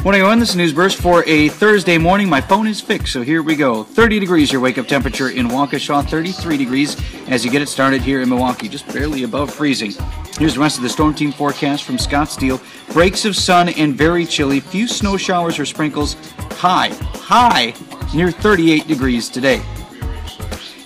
Morning, everyone. This is NewsBurst for a Thursday morning. My phone is fixed, so here we go. 30 degrees your wake-up temperature in Waukesha, 33 degrees as you get it started here in Milwaukee, just barely above freezing. Here's the rest of the storm team forecast from Scottsdale. Breaks of sun and very chilly. Few snow showers or sprinkles. High, near 38 degrees today.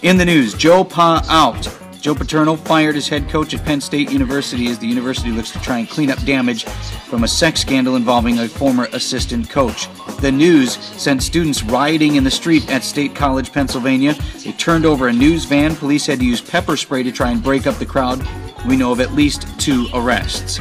In the news, Joe Pa out. Joe Paterno fired as head coach at Penn State University as the university looks to try and clean up damage from a sex scandal involving a former assistant coach. The news sent students rioting in the street at State College, Pennsylvania. They turned over a news van. Police had to use pepper spray to try and break up the crowd. We know of at least 2 arrests.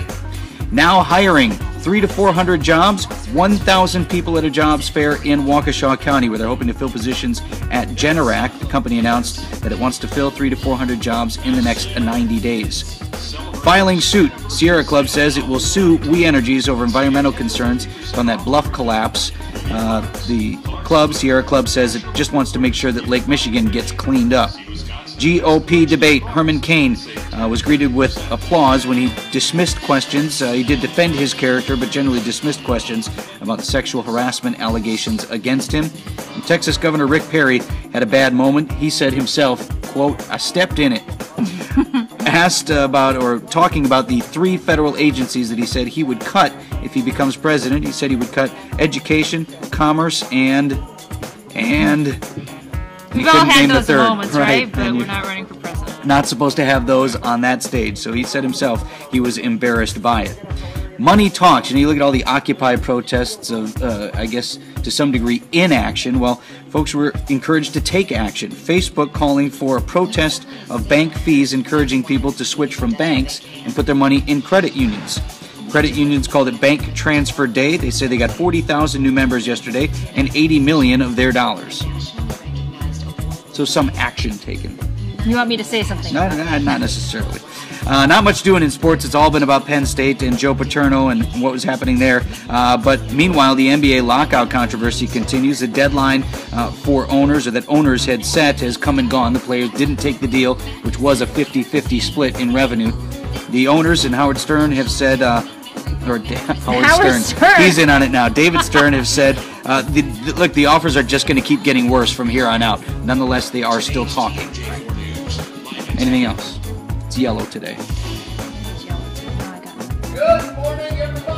Now hiring 300 to 400 jobs, 1,000 people at a jobs fair in Waukesha County where they're hoping to fill positions at Generac. The company announced that it wants to fill 300 to 400 jobs in the next 90 days. Filing suit, Sierra Club says it will sue We Energies over environmental concerns on that bluff collapse. The club, Sierra Club, says it just wants to make sure that Lake Michigan gets cleaned up. GOP debate. Herman Cain was greeted with applause when he dismissed questions. He did defend his character, but generally dismissed questions about the sexual harassment allegations against him. And Texas Governor Rick Perry had a bad moment. He said himself, quote, "I stepped in it." Asked about or talking about the 3 federal agencies that he said he would cut if he becomes president, he said he would cut education, commerce, and we've all had those moments, right? But we're not running for president. Not supposed to have those on that stage. So he said himself he was embarrassed by it. Money talks. You look at all the Occupy protests of, I guess, to some degree, inaction. Well, folks were encouraged to take action. Facebook calling for a protest of bank fees, encouraging people to switch from banks and put their money in credit unions. Credit unions called it Bank Transfer Day. They say they got 40,000 new members yesterday and 80 million of their dollars. So some action taken. You want me to say something? Not necessarily. Not much doing in sports. It's all been about Penn State and Joe Paterno and what was happening there. But meanwhile, the NBA lockout controversy continues. The deadline for owners, or that owners had set, has come and gone. The players didn't take the deal, which was a 50-50 split in revenue. The owners and Howard Stern have said, Howard Stern, he's in on it now. David Stern have said, look, the offers are just going to keep getting worse from here on out. Nonetheless, they are still talking. Anything else? It's yellow today. Good morning, everybody.